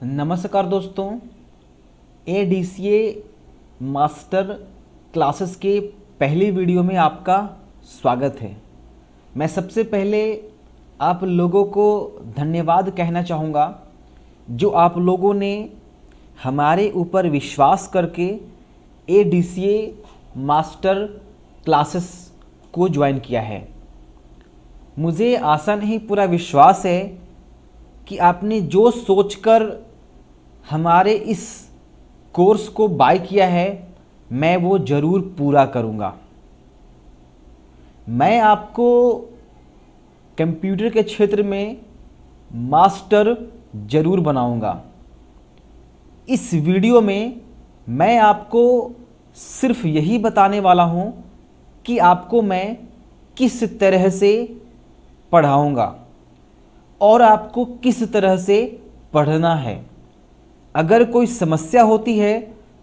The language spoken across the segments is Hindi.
नमस्कार दोस्तों, ADCA मास्टर क्लासेस के पहली वीडियो में आपका स्वागत है। मैं सबसे पहले आप लोगों को धन्यवाद कहना चाहूँगा जो आप लोगों ने हमारे ऊपर विश्वास करके ADCA मास्टर क्लासेस को ज्वाइन किया है। मुझे आशा नहीं पूरा विश्वास है कि आपने जो सोचकर हमारे इस कोर्स को बाय किया है मैं वो ज़रूर पूरा करूँगा। मैं आपको कंप्यूटर के क्षेत्र में मास्टर ज़रूर बनाऊँगा। इस वीडियो में मैं आपको सिर्फ यही बताने वाला हूँ कि आपको मैं किस तरह से पढ़ाऊँगा और आपको किस तरह से पढ़ना है। अगर कोई समस्या होती है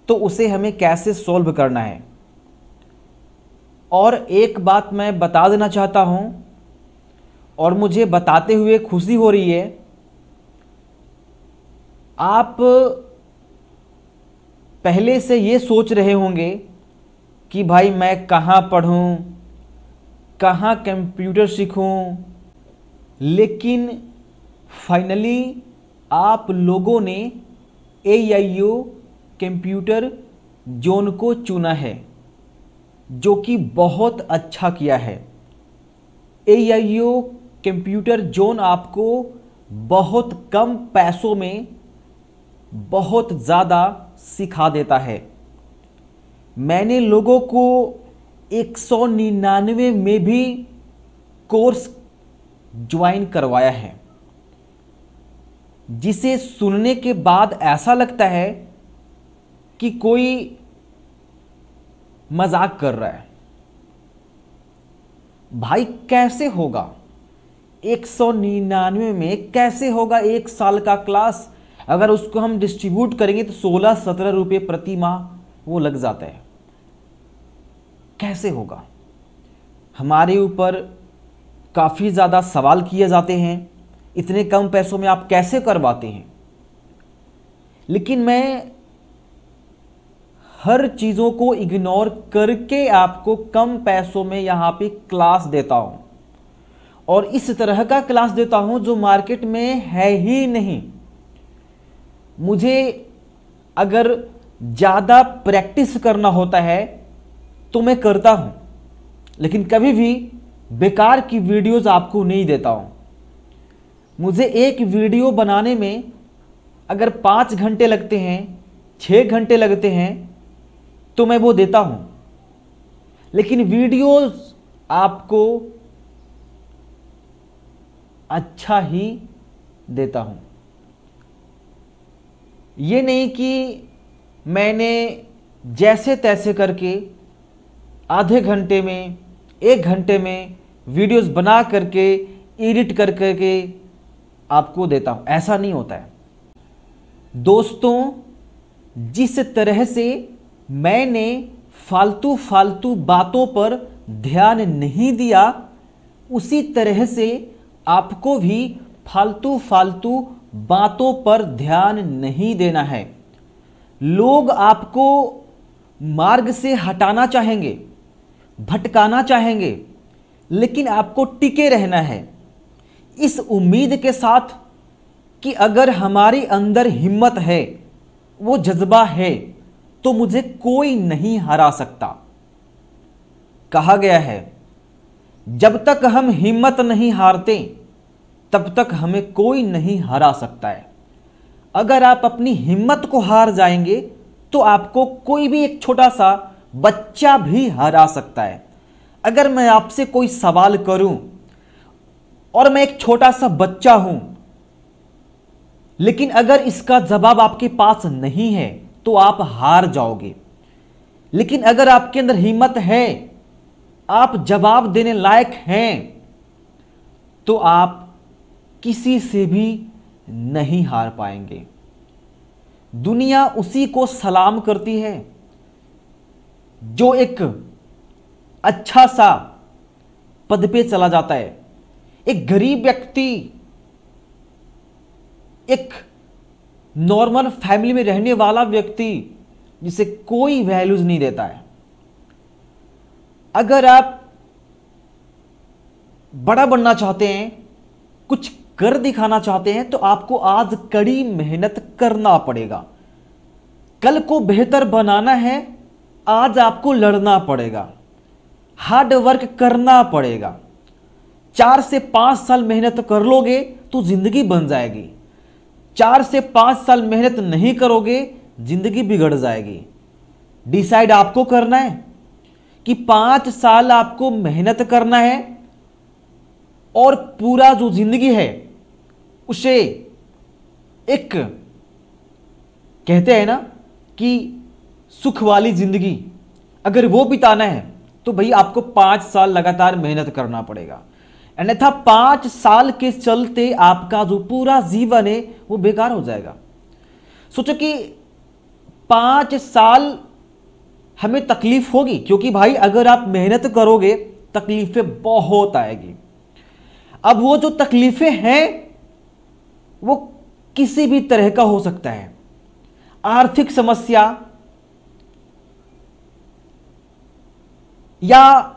तो उसे हमें कैसे सॉल्व करना है। और एक बात मैं बता देना चाहता हूँ और मुझे बताते हुए खुशी हो रही है, आप पहले से ये सोच रहे होंगे कि भाई मैं कहाँ पढ़ूँ, कहाँ कंप्यूटर सीखूँ, लेकिन फाइनली आप लोगों ने AIO कंप्यूटर जोन को चुना है, जो कि बहुत अच्छा किया है। AIO कंप्यूटर जोन आपको बहुत कम पैसों में बहुत ज़्यादा सिखा देता है। मैंने लोगों को 199 में भी कोर्स ज्वाइन करवाया है, जिसे सुनने के बाद ऐसा लगता है कि कोई मजाक कर रहा है। भाई कैसे होगा 199 में, कैसे होगा 1 साल का क्लास? अगर उसको हम डिस्ट्रीब्यूट करेंगे तो 16-17 रुपये प्रति माह वो लग जाता है। कैसे होगा? हमारे ऊपर काफ़ी ज़्यादा सवाल किए जाते हैं, इतने कम पैसों में आप कैसे करवाते हैं? लेकिन मैं हर चीज़ों को इग्नोर करके आपको कम पैसों में यहाँ पे क्लास देता हूँ, और इस तरह का क्लास देता हूँ जो मार्केट में है ही नहीं। मुझे अगर ज़्यादा प्रैक्टिस करना होता है तो मैं करता हूँ, लेकिन कभी भी बेकार की वीडियोस आपको नहीं देता हूँ। मुझे एक वीडियो बनाने में अगर 5 घंटे लगते हैं, 6 घंटे लगते हैं तो मैं वो देता हूँ, लेकिन वीडियोस आपको अच्छा ही देता हूँ। ये नहीं कि मैंने जैसे तैसे करके आधे घंटे में, 1 घंटे में वीडियोस बना करके, एडिट कर करके आपको देता हूँ। ऐसा नहीं होता है दोस्तों। जिस तरह से मैंने फालतू फालतू बातों पर ध्यान नहीं दिया, उसी तरह से आपको भी फालतू फालतू बातों पर ध्यान नहीं देना है। लोग आपको मार्ग से हटाना चाहेंगे, भटकाना चाहेंगे, लेकिन आपको टिके रहना है इस उम्मीद के साथ कि अगर हमारे अंदर हिम्मत है, वो जज्बा है, तो मुझे कोई नहीं हरा सकता। कहा गया है जब तक हम हिम्मत नहीं हारते तब तक हमें कोई नहीं हरा सकता है। अगर आप अपनी हिम्मत को हार जाएंगे तो आपको कोई भी एक छोटा सा बच्चा भी हरा सकता है। अगर मैं आपसे कोई सवाल करूं और मैं एक छोटा सा बच्चा हूं, लेकिन अगर इसका जवाब आपके पास नहीं है तो आप हार जाओगे। लेकिन अगर आपके अंदर हिम्मत है, आप जवाब देने लायक हैं, तो आप किसी से भी नहीं हार पाएंगे। दुनिया उसी को सलाम करती है जो एक अच्छा सा पद पे चला जाता है। एक गरीब व्यक्ति एक नॉर्मल फैमिली में रहने वाला व्यक्ति जिसे कोई वैल्यूज नहीं देता है, अगर आप बड़ा बनना चाहते हैं, कुछ कर दिखाना चाहते हैं, तो आपको आज कड़ी मेहनत करना पड़ेगा। कल को बेहतर बनाना है, आज आपको लड़ना पड़ेगा, हार्ड वर्क करना पड़ेगा। 4 से 5 साल मेहनत कर लोगे तो जिंदगी बन जाएगी। 4 से 5 साल मेहनत नहीं करोगे, जिंदगी बिगड़ जाएगी। डिसाइड आपको करना है कि 5 साल आपको मेहनत करना है और पूरा जो जिंदगी है उसे एक, कहते हैं ना कि सुख वाली जिंदगी अगर वो बिताना है तो भाई आपको 5 साल लगातार मेहनत करना पड़ेगा, अन्यथा 5 साल के चलते आपका जो पूरा जीवन है वो बेकार हो जाएगा। सोचो कि 5 साल हमें तकलीफ होगी, क्योंकि भाई अगर आप मेहनत करोगे तकलीफें बहुत आएगी। अब वो जो तकलीफें हैं वो किसी भी तरह का हो सकता है। आर्थिक समस्या, या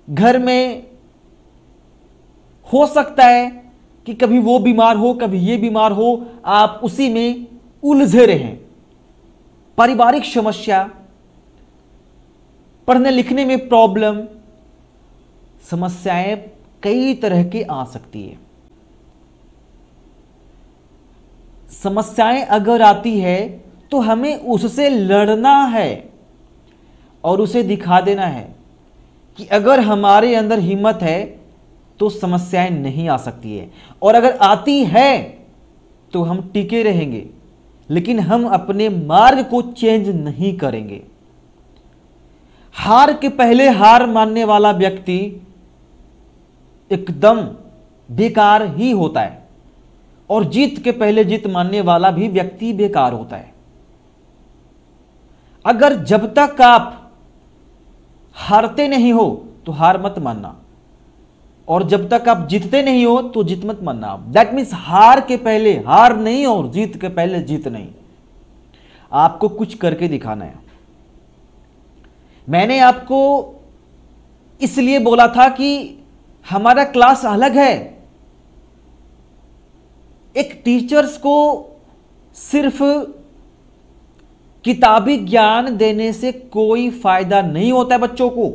घर में हो सकता है कि कभी वो बीमार हो, कभी ये बीमार हो, आप उसी में उलझे रहें। पारिवारिक समस्या, पढ़ने लिखने में प्रॉब्लम, समस्याएं कई तरह की आ सकती है। समस्याएं अगर आती है तो हमें उससे लड़ना है और उसे दिखा देना है कि अगर हमारे अंदर हिम्मत है तो समस्याएं नहीं आ सकती है, और अगर आती है तो हम टिके रहेंगे, लेकिन हम अपने मार्ग को चेंज नहीं करेंगे। हार के पहले हार मानने वाला व्यक्ति एकदम बेकार ही होता है, और जीत के पहले जीत मानने वाला भी व्यक्ति बेकार होता है। अगर जब तक आप हारते नहीं हो तो हार मत मानना, और जब तक आप जीतते नहीं हो तो जीत मत मानना। दैट मीन्स हार के पहले हार नहीं और जीत के पहले जीत नहीं। आपको कुछ करके दिखाना है। मैंने आपको इसलिए बोला था कि हमारा क्लास अलग है। एक टीचर्स को सिर्फ किताबी ज्ञान देने से कोई फायदा नहीं होता है बच्चों को।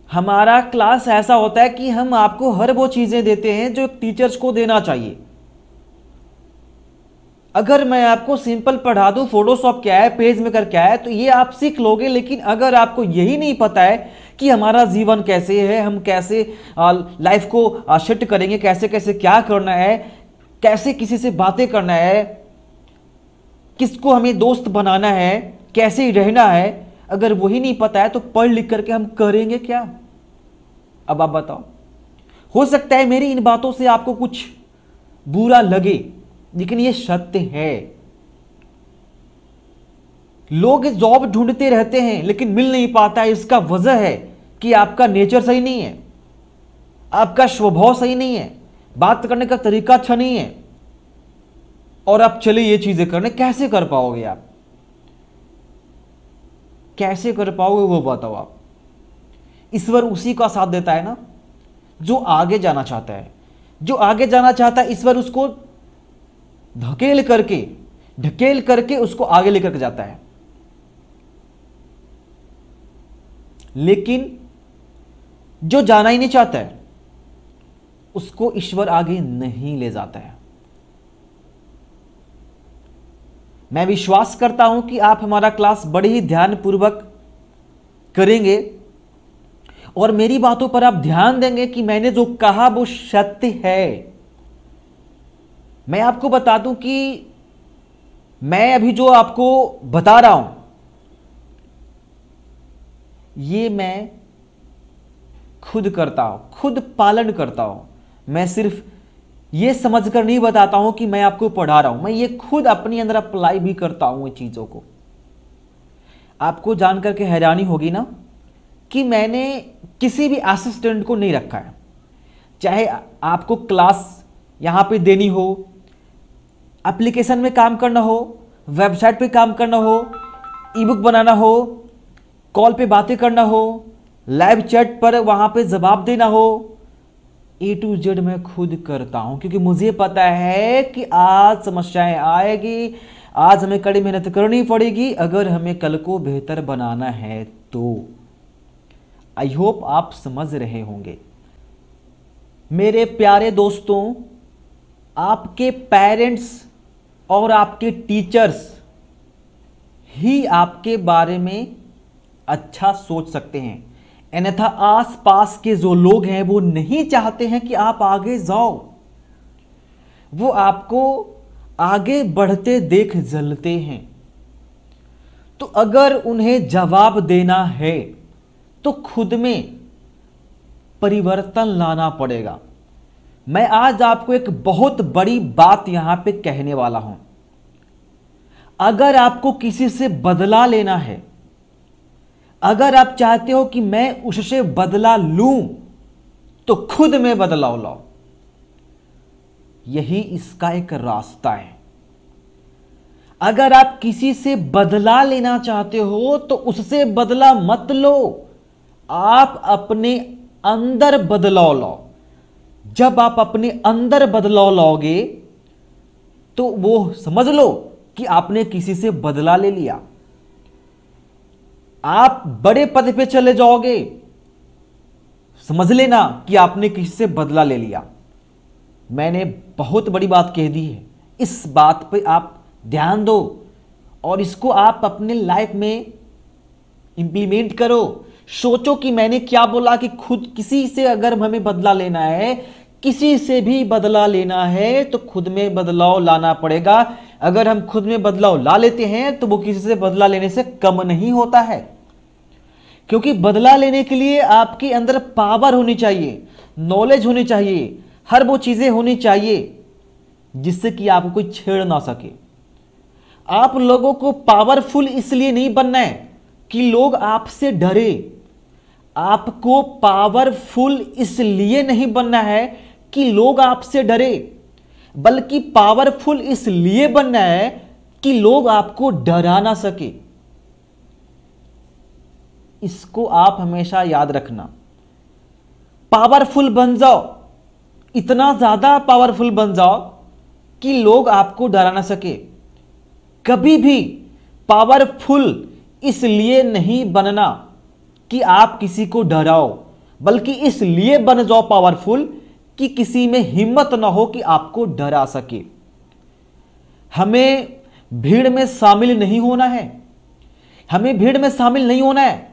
हमारा क्लास ऐसा होता है कि हम आपको हर वो चीजें देते हैं जो टीचर्स को देना चाहिए। अगर मैं आपको सिंपल पढ़ा दूं फोटोशॉप क्या है, पेज मेकर क्या है, तो ये आप सीख लोगे, लेकिन अगर आपको यही नहीं पता है कि हमारा जीवन कैसे है, हम कैसे लाइफ को सेट करेंगे, कैसे कैसे क्या करना है, कैसे किसी से बातें करना है, किसको हमें दोस्त बनाना है, कैसे रहना है, अगर वही नहीं पता है तो पढ़ लिख करके हम करेंगे क्या? अब आप बताओ। हो सकता है मेरी इन बातों से आपको कुछ बुरा लगे, लेकिन ये सत्य है। लोग जॉब ढूंढते रहते हैं लेकिन मिल नहीं पाता है। इसका वजह है कि आपका नेचर सही नहीं है, आपका स्वभाव सही नहीं है, बात करने का तरीका अच्छा नहीं है, और आप चले ये चीजें करने। कैसे कर पाओगे आप? कैसे कर पाओगे वो बताओ आप। ईश्वर उसी का साथ देता है ना जो आगे जाना चाहता है। जो आगे जाना चाहता है ईश्वर उसको ढकेल करके उसको आगे लेकर के जाता है। लेकिन जो जाना ही नहीं चाहता है उसको ईश्वर आगे नहीं ले जाता है। मैं विश्वास करता हूं कि आप हमारा क्लास बड़े ही ध्यानपूर्वक करेंगे और मेरी बातों पर आप ध्यान देंगे कि मैंने जो कहा वो सत्य है। मैं आपको बता दूं कि मैं अभी जो आपको बता रहा हूं ये मैं खुद करता हूं, खुद पालन करता हूं। मैं सिर्फ ये समझकर नहीं बताता हूं कि मैं आपको पढ़ा रहा हूं, मैं ये खुद अपने अंदर अप्लाई भी करता हूं ये चीजों को। आपको जानकर के हैरानी होगी ना कि मैंने किसी भी असिस्टेंट को नहीं रखा है। चाहे आपको क्लास यहां पे देनी हो, एप्लीकेशन में काम करना हो, वेबसाइट पे काम करना हो, ईबुक बनाना हो, कॉल पे बातें करना हो, लाइव चैट पर वहाँ पे जवाब देना हो, A to Z मैं खुद करता हूँ, क्योंकि मुझे पता है कि आज समस्याएं आएगी, आज हमें कड़ी मेहनत करनी पड़ेगी अगर हमें कल को बेहतर बनाना है तो। आई होप आप समझ रहे होंगे। मेरे प्यारे दोस्तों, आपके पेरेंट्स और आपके टीचर्स ही आपके बारे में अच्छा सोच सकते हैं, अन्यथा आसपास के जो लोग हैं वो नहीं चाहते हैं कि आप आगे जाओ, वो आपको आगे बढ़ते देख जलते हैं। तो अगर उन्हें जवाब देना है तो खुद में परिवर्तन लाना पड़ेगा। मैं आज आपको एक बहुत बड़ी बात यहां पे कहने वाला हूं। अगर आपको किसी से बदला लेना है, अगर आप चाहते हो कि मैं उससे बदला लूं, तो खुद में बदलाव लाओ। यही इसका एक रास्ता है। अगर आप किसी से बदला लेना चाहते हो तो उससे बदला मत लो, आप अपने अंदर बदलाव लाओ। जब आप अपने अंदर बदलाव लाओगे तो वो समझ लो कि आपने किसी से बदला ले लिया, आप बड़े पद पे चले जाओगे, समझ लेना कि आपने किसी से बदला ले लिया। मैंने बहुत बड़ी बात कह दी है, इस बात पे आप ध्यान दो और इसको आप अपने लाइफ में इंप्लीमेंट करो। सोचो कि मैंने क्या बोला, कि खुद किसी से अगर हमें बदला लेना है, किसी से भी बदला लेना है तो खुद में बदलाव लाना पड़ेगा। अगर हम खुद में बदलाव ला लेते हैं तो वो किसी से बदला लेने से कम नहीं होता है, क्योंकि बदला लेने के लिए आपके अंदर पावर होनी चाहिए, नॉलेज होनी चाहिए, हर वो चीजें होनी चाहिए जिससे कि आपको कोई छेड़ ना सके। आप लोगों को पावरफुल इसलिए नहीं बनना है कि लोग आपसे डरे, आपको पावरफुल इसलिए नहीं बनना है कि लोग आपसे डरे, बल्कि पावरफुल इसलिए बनना है कि लोग आपको डरा ना सके। इसको आप हमेशा याद रखना। पावरफुल बन जाओ, इतना ज्यादा पावरफुल बन जाओ कि लोग आपको डरा ना सके। कभी भी पावरफुल इसलिए नहीं बनना कि आप किसी को डराओ, बल्कि इसलिए बन जाओ पावरफुल कि किसी में हिम्मत ना हो कि आपको डरा सके। हमें भीड़ में शामिल नहीं होना है, हमें भीड़ में शामिल नहीं होना है,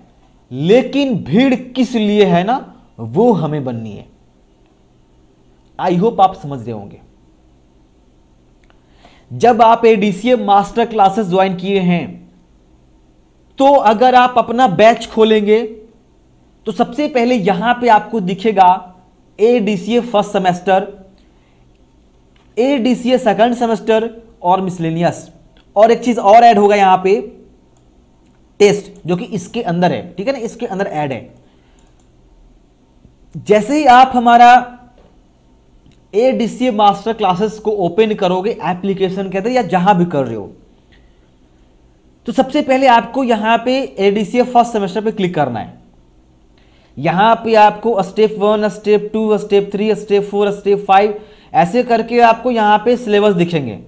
लेकिन भीड़ किस लिए है ना, वो हमें बननी है। आई होप आप समझ रहे होंगे। जब आप एडीसीए मास्टर क्लासेस ज्वाइन किए हैं तो अगर आप अपना बैच खोलेंगे तो सबसे पहले यहां पे आपको दिखेगा ADCA first semester, ADCA second semester और मिसलेनियस, और एक चीज और ऐड होगा यहां पे, टेस्ट, जो कि इसके अंदर है, ठीक है ना, इसके अंदर ऐड है। जैसे ही आप हमारा एडीसीए मास्टर क्लासेस को ओपन करोगे एप्लीकेशन के अंदर या जहां भी कर रहे हो, तो सबसे पहले आपको यहां पे एडीसीए फर्स्ट सेमेस्टर पे क्लिक करना है। यहां पे आपको step 1, step 2, step 3, step 4, step 5 ऐसे करके आपको यहां पे सिलेबस दिखेंगे।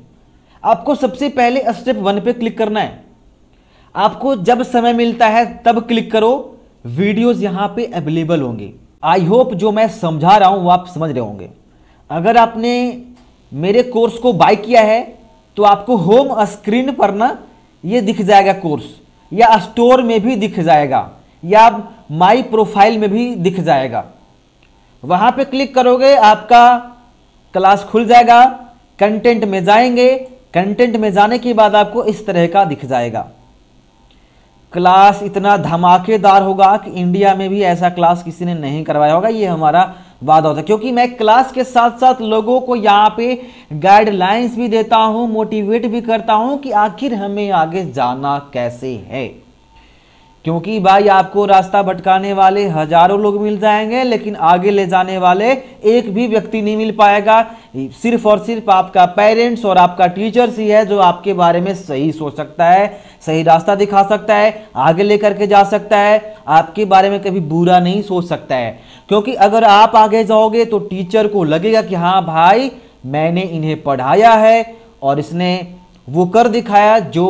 आपको सबसे पहले स्टेप 1 पे क्लिक करना है। आपको जब समय मिलता है तब क्लिक करो, वीडियोस यहां पे अवेलेबल होंगे। आई होप जो मैं समझा रहा हूं वो आप समझ रहे होंगे। अगर आपने मेरे कोर्स को बाय किया है तो आपको होम स्क्रीन पर ना ये दिख जाएगा कोर्स, या स्टोर में भी दिख जाएगा, या माई प्रोफाइल में भी दिख जाएगा। वहां पे क्लिक करोगे आपका क्लास खुल जाएगा, कंटेंट में जाएंगे, कंटेंट में जाने के बाद आपको इस तरह का दिख जाएगा। क्लास इतना धमाकेदार होगा कि इंडिया में भी ऐसा क्लास किसी ने नहीं करवाया होगा, ये हमारा वादा होता है, क्योंकि मैं क्लास के साथ साथ लोगों को यहाँ पे गाइडलाइंस भी देता हूँ, मोटिवेट भी करता हूँ कि आखिर हमें आगे जाना कैसे है। क्योंकि भाई आपको रास्ता भटकाने वाले हजारों लोग मिल जाएंगे, लेकिन आगे ले जाने वाले एक भी व्यक्ति नहीं मिल पाएगा। सिर्फ और सिर्फ आपका पेरेंट्स और आपका टीचर्स ही है जो आपके बारे में सही सोच सकता है, सही रास्ता दिखा सकता है, आगे लेकर के जा सकता है, आपके बारे में कभी बुरा नहीं सोच सकता है। क्योंकि अगर आप आगे जाओगे तो टीचर को लगेगा कि हाँ भाई मैंने इन्हें पढ़ाया है और इसने वो कर दिखाया जो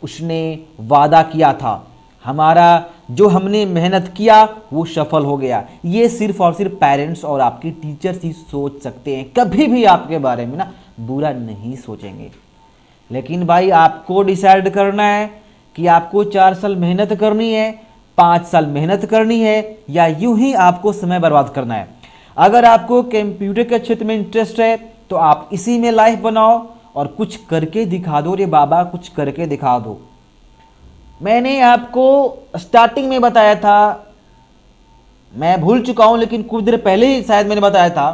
उसने वादा किया था, हमारा जो हमने मेहनत किया वो सफल हो गया। ये सिर्फ और सिर्फ पेरेंट्स और आपके टीचर्स ही सोच सकते हैं, कभी भी आपके बारे में ना बुरा नहीं सोचेंगे। लेकिन भाई आपको डिसाइड करना है कि आपको 4 साल मेहनत करनी है, 5 साल मेहनत करनी है, या यूं ही आपको समय बर्बाद करना है। अगर आपको कंप्यूटर के क्षेत्र में इंटरेस्ट है तो आप इसी में लाइफ बनाओ और कुछ करके दिखा दो। रे बाबा कुछ करके दिखा दो। मैंने आपको स्टार्टिंग में बताया था, मैं भूल चुका हूं लेकिन कुछ देर पहले ही शायद मैंने बताया था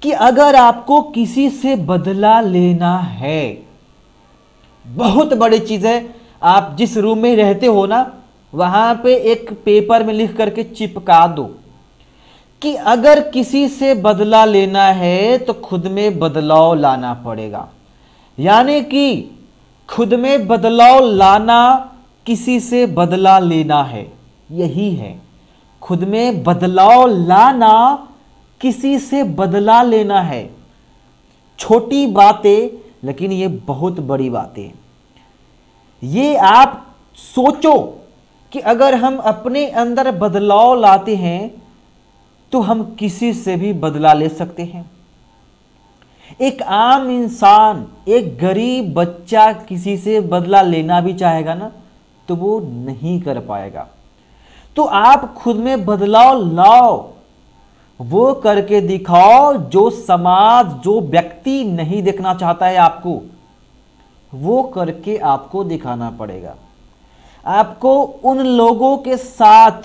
कि अगर आपको किसी से बदला लेना है, बहुत बड़ी चीज है। आप जिस रूम में रहते हो ना वहां पे एक पेपर में लिख करके चिपका दो कि अगर किसी से बदला लेना है तो खुद में बदलाव लाना पड़ेगा। यानी कि खुद में बदलाव लाना किसी से बदला लेना है, यही है। खुद में बदलाव लाना किसी से बदला लेना है। छोटी बातें लेकिन ये बहुत बड़ी बातें। ये आप सोचो कि अगर हम अपने अंदर बदलाव लाते हैं तो हम किसी से भी बदला ले सकते हैं। एक आम इंसान, एक गरीब बच्चा किसी से बदला लेना भी चाहेगा ना तो वो नहीं कर पाएगा। तो आप खुद में बदलाव लाओ, वो करके दिखाओ जो समाज, जो व्यक्ति नहीं देखना चाहता है आपको, वो करके आपको दिखाना पड़ेगा। आपको उन लोगों के साथ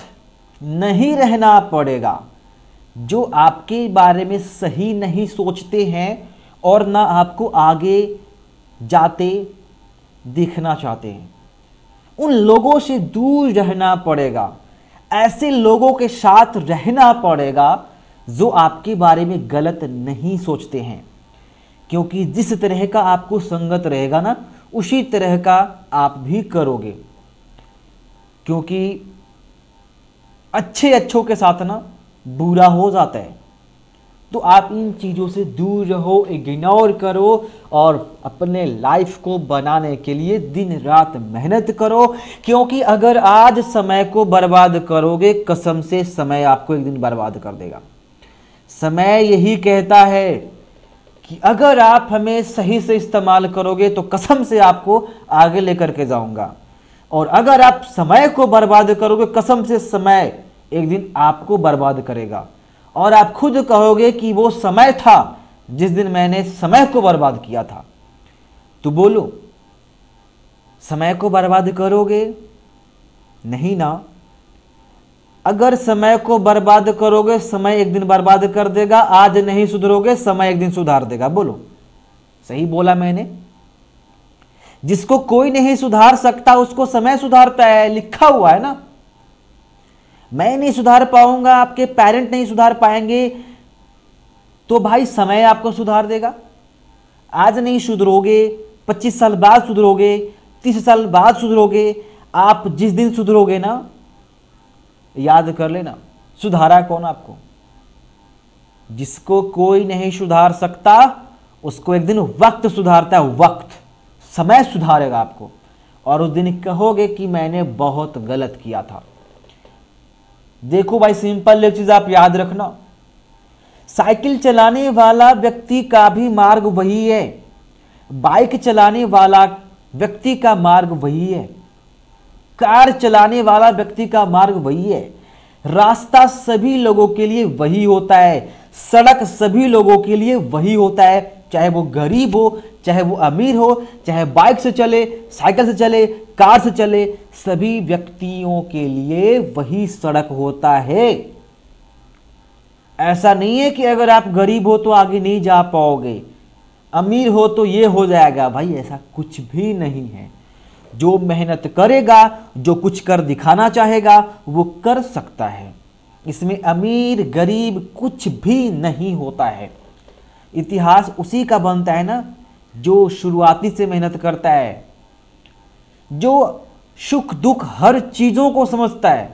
नहीं रहना पड़ेगा जो आपके बारे में सही नहीं सोचते हैं और ना आपको आगे जाते दिखना चाहते हैं। उन लोगों से दूर रहना पड़ेगा, ऐसे लोगों के साथ रहना पड़ेगा जो आपके बारे में गलत नहीं सोचते हैं। क्योंकि जिस तरह का आपको संगत रहेगा ना उसी तरह का आप भी करोगे। क्योंकि अच्छों के साथ ना बुरा हो जाता है। तो आप इन चीज़ों से दूर रहो, इग्नोर करो और अपने लाइफ को बनाने के लिए दिन रात मेहनत करो। क्योंकि अगर आज समय को बर्बाद करोगे, कसम से समय आपको एक दिन बर्बाद कर देगा। समय यही कहता है कि अगर आप हमें सही से इस्तेमाल करोगे तो कसम से आपको आगे लेकर के जाऊंगा, और अगर आप समय को बर्बाद करोगे कसम से समय एक दिन आपको बर्बाद करेगा। और आप खुद कहोगे कि वो समय था जिस दिन मैंने समय को बर्बाद किया था। तो बोलो, समय को बर्बाद करोगे? नहीं ना। अगर समय को बर्बाद करोगे समय एक दिन बर्बाद कर देगा। आज नहीं सुधरोगे समय एक दिन सुधार देगा। बोलो, सही बोला मैंने? जिसको कोई नहीं सुधार सकता उसको समय सुधारता है, लिखा हुआ है ना। मैं नहीं सुधार पाऊंगा, आपके पेरेंट नहीं सुधार पाएंगे, तो भाई समय आपको सुधार देगा। आज नहीं सुधरोगे, 25 साल बाद सुधरोगे, 30 साल बाद सुधरोगे। आप जिस दिन सुधरोगे ना, याद कर लेना, सुधारा कौन आपको? जिसको कोई नहीं सुधार सकता उसको एक दिन वक्त सुधारता है। वक्त, समय सुधारेगा आपको, और उस दिन कहोगे कि मैंने बहुत गलत किया था। देखो भाई, सिंपल एक चीज आप याद रखना, साइकिल चलाने वाला व्यक्ति का भी मार्ग वही है, बाइक चलाने वाला व्यक्ति का मार्ग वही है, कार चलाने वाला व्यक्ति का मार्ग वही है। रास्ता सभी लोगों के लिए वही होता है, सड़क सभी लोगों के लिए वही होता है, चाहे वो गरीब हो, चाहे वो अमीर हो, चाहे बाइक से चले, साइकिल से चले, कार से चले, सभी व्यक्तियों के लिए वही सड़क होता है। ऐसा नहीं है कि अगर आप गरीब हो तो आगे नहीं जा पाओगे, अमीर हो तो ये हो जाएगा, भाई ऐसा कुछ भी नहीं है। जो मेहनत करेगा, जो कुछ कर दिखाना चाहेगा, वो कर सकता है। इसमें अमीर गरीब कुछ भी नहीं होता है। इतिहास उसी का बनता है ना जो शुरुआती से मेहनत करता है, जो सुख दुख हर चीजों को समझता है।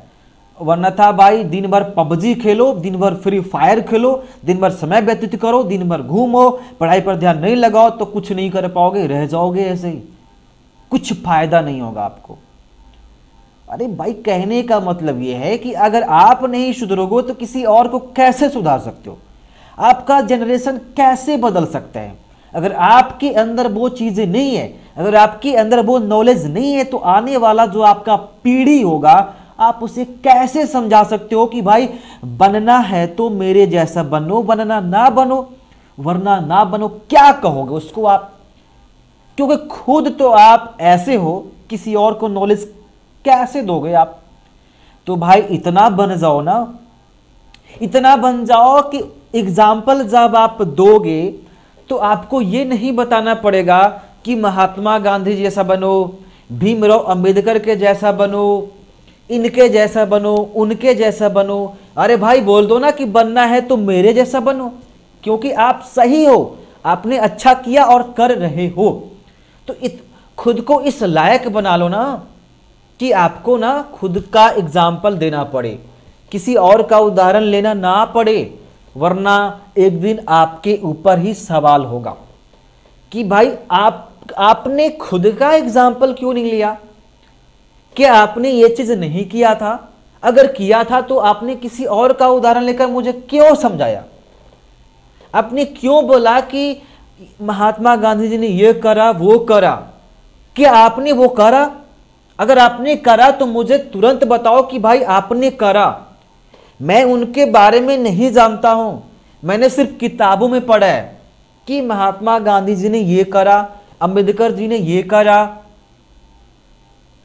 वरना था भाई दिन भर पबजी खेलो, दिन भर फ्री फायर खेलो, दिन भर समय व्यतीत करो, दिन भर घूमो, पढ़ाई पर ध्यान नहीं लगाओ तो कुछ नहीं कर पाओगे, रह जाओगे ऐसे ही, कुछ फायदा नहीं होगा आपको। अरे भाई कहने का मतलब यह है कि अगर आप नहीं सुधरोगे तो किसी और को कैसे सुधार सकते हो? आपका जनरेशन कैसे बदल सकता है? अगर आपके अंदर वो चीजें नहीं है, अगर आपके अंदर वो नॉलेज नहीं है, तो आने वाला जो आपका पीढ़ी होगा आप उसे कैसे समझा सकते हो कि भाई बनना है तो मेरे जैसा बनो, बनना ना बनो, वरना ना बनो। क्या कहोगे उसको आप? क्योंकि खुद तो आप ऐसे हो, किसी और को नॉलेज कैसे दोगे आप? तो भाई इतना बन जाओ ना, इतना बन जाओ कि एग्जाम्पल जब आप दोगे तो आपको ये नहीं बताना पड़ेगा कि महात्मा गांधी जैसा बनो, भीमराव अंबेडकर के जैसा बनो, इनके जैसा बनो, उनके जैसा बनो। अरे भाई बोल दो ना कि बनना है तो मेरे जैसा बनो, क्योंकि आप सही हो, आपने अच्छा किया और कर रहे हो। तो खुद को इस लायक बना लो ना कि आपको ना खुद का एग्जाम्पल देना पड़े, किसी और का उदाहरण लेना ना पड़े, वरना एक दिन आपके ऊपर ही सवाल होगा कि भाई आपने खुद का एग्जाम्पल क्यों नहीं लिया? क्या आपने ये चीज नहीं किया था? अगर किया था तो आपने किसी और का उदाहरण लेकर मुझे क्यों समझाया? आपने क्यों बोला कि महात्मा गांधी जी ने ये करा वो करा? क्या आपने वो करा? अगर आपने करा तो मुझे तुरंत बताओ कि भाई आपने करा। मैं उनके बारे में नहीं जानता हूं, मैंने सिर्फ किताबों में पढ़ा है कि महात्मा गांधी जी ने ये करा, अंबेडकर जी ने ये करा।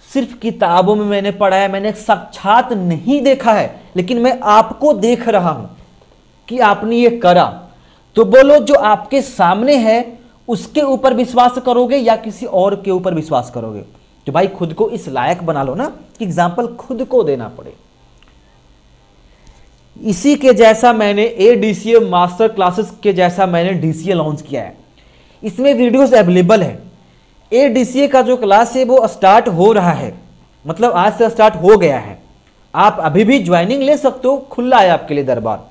सिर्फ किताबों में मैंने पढ़ा है, मैंने साक्षात नहीं देखा है, लेकिन मैं आपको देख रहा हूं कि आपने ये करा। तो बोलो जो आपके सामने है उसके ऊपर विश्वास करोगे या किसी और के ऊपर विश्वास करोगे? तो भाई खुद को इस लायक बना लो ना कि एग्जाम्पल खुद को देना पड़े। इसी के जैसा मैंने एडीसीए मास्टर क्लासेस के जैसा मैंने डीसीए लॉन्च किया है। इसमें वीडियोस अवेलेबल है। एडीसीए का जो क्लास है वो स्टार्ट हो रहा है, मतलब आज से स्टार्ट हो गया है। आप अभी भी ज्वाइनिंग ले सकते हो, खुला है आपके लिए दरबार।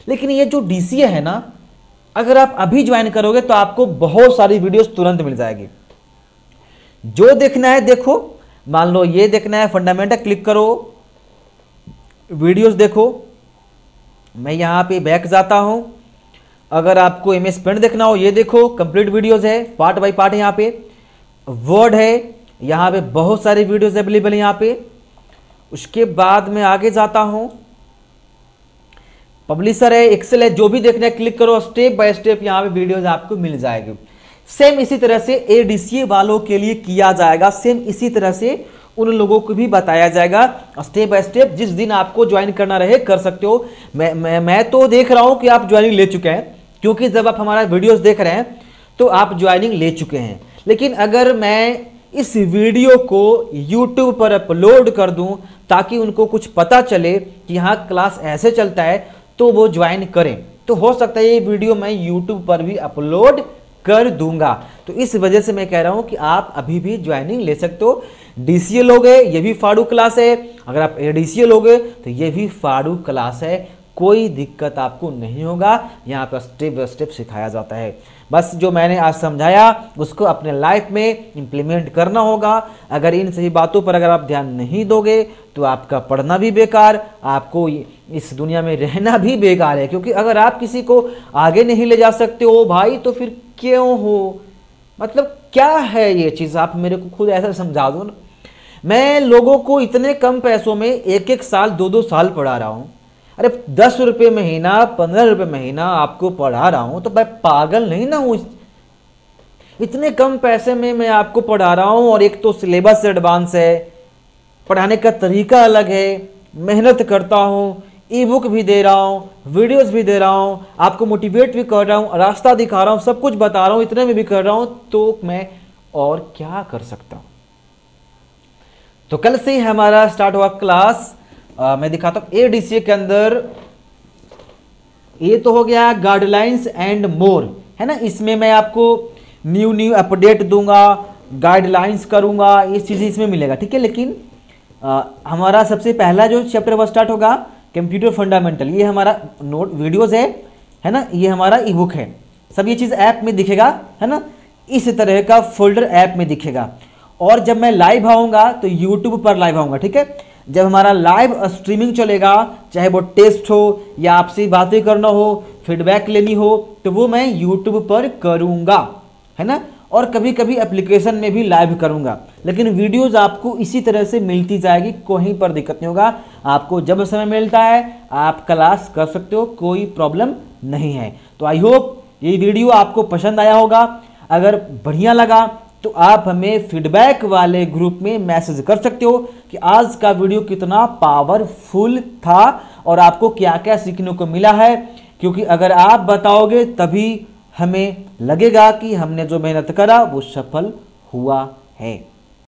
लेकिन ये जो डीसीए है ना, अगर आप अभी ज्वाइन करोगे तो आपको बहुत सारी वीडियोस तुरंत मिल जाएगी। जो देखना है देखो, मान लो ये देखना है फंडामेंटल, क्लिक करो, वीडियोस देखो। मैं यहाँ पे बैक जाता हूँ। अगर आपको एमएस पेंट देखना हो ये देखो, कंप्लीट वीडियोस है, पार्ट बाय पार्ट। यहाँ पे वर्ड है, यहाँ पे बहुत सारे वीडियोस अवेलेबल है यहाँ पे। उसके बाद मैं आगे जाता हूँ, पब्लिशर है, एक्सेल है, जो भी देखना है क्लिक करो, स्टेप बाय स्टेप यहाँ पे वीडियोस आपको मिल जाएगी। सेम इसी तरह से एडीसीए वालों के लिए किया जाएगा, सेम इसी तरह से उन लोगों को भी बताया जाएगा स्टेप बाय स्टेप। जिस दिन आपको ज्वाइन करना रहे कर सकते हो। मैं तो देख रहा हूं कि आप ज्वाइनिंग ले चुके हैं, क्योंकि जब आप हमारा वीडियोस देख रहे हैं तो आप ज्वाइनिंग ले चुके हैं। लेकिन अगर मैं इस वीडियो को YouTube पर अपलोड कर दूं ताकि उनको कुछ पता चले कि यहाँ क्लास ऐसे चलता है, तो वो ज्वाइन करें। तो हो सकता है ये वीडियो मैं YouTube पर भी अपलोड कर दूंगा। तो इस वजह से मैं कह रहा हूं कि आप अभी भी ज्वाइनिंग ले सकते हो। डीसीए लोगे ये भी फाड़ू क्लास है, अगर आप एडीसीए लोगे तो ये भी फाड़ू क्लास है, कोई दिक्कत आपको नहीं होगा। यहाँ पर स्टेप बाय स्टेप सिखाया जाता है। बस जो मैंने आज समझाया उसको अपने लाइफ में इम्प्लीमेंट करना होगा। अगर इन सही बातों पर अगर आप ध्यान नहीं दोगे तो आपका पढ़ना भी बेकार, आपको इस दुनिया में रहना भी बेकार है। क्योंकि अगर आप किसी को आगे नहीं ले जा सकते हो भाई, तो फिर क्यों हो? मतलब क्या है ये चीज़? आप मेरे को खुद ऐसा समझा दो ना। मैं लोगों को इतने कम पैसों में 1-1 साल 2-2 साल पढ़ा रहा हूँ। अरे 10 रुपये महीना 15 रुपये महीना आपको पढ़ा रहा हूँ, तो मैं पागल नहीं ना हूँ? इतने कम पैसे में मैं आपको पढ़ा रहा हूँ, और एक तो सिलेबस एडवांस है, पढ़ाने का तरीका अलग है, मेहनत करता हूँ, ई बुक भी दे रहा हूँ, वीडियोस भी दे रहा हूँ, आपको मोटिवेट भी कर रहा हूँ, रास्ता दिखा रहा हूँ, सब कुछ बता रहा हूँ, इतने में भी कर रहा हूँ, तो मैं और क्या कर सकता हूँ? तो कल से ही हमारा स्टार्ट हुआ क्लास। मैं दिखाता हूं एडीसीए के अंदर। ये तो हो गया गाइडलाइंस एंड मोर, है ना। इसमें मैं आपको न्यू अपडेट दूंगा, गाइडलाइंस करूंगा, ये चीज़ें इसमें मिलेगा, ठीक है। लेकिन हमारा सबसे पहला जो चैप्टर वो स्टार्ट होगा कंप्यूटर फंडामेंटल। ये हमारा नोट वीडियोस है ना, ये हमारा ई बुक है। सब ये चीज़ ऐप में दिखेगा, है ना, इस तरह का फोल्डर ऐप में दिखेगा। और जब मैं लाइव आऊँगा तो यूट्यूब पर लाइव आऊँगा, ठीक है। जब हमारा लाइव स्ट्रीमिंग चलेगा, चाहे वो टेस्ट हो या आपसे बातें करना हो, फीडबैक लेनी हो, तो वो मैं यूट्यूब पर करूँगा, है ना। और कभी कभी एप्लीकेशन में भी लाइव करूँगा। लेकिन वीडियोस आपको इसी तरह से मिलती जाएगी, कहीं पर दिक्कत नहीं होगा। आपको जब समय मिलता है आप क्लास कर सकते हो, कोई प्रॉब्लम नहीं है। तो आई होप ये वीडियो आपको पसंद आया होगा। अगर बढ़िया लगा तो आप हमें फीडबैक वाले ग्रुप में मैसेज कर सकते हो कि आज का वीडियो कितना पावरफुल था और आपको क्या क्या सीखने को मिला है। क्योंकि अगर आप बताओगे तभी हमें लगेगा कि हमने जो मेहनत करा वो सफल हुआ है।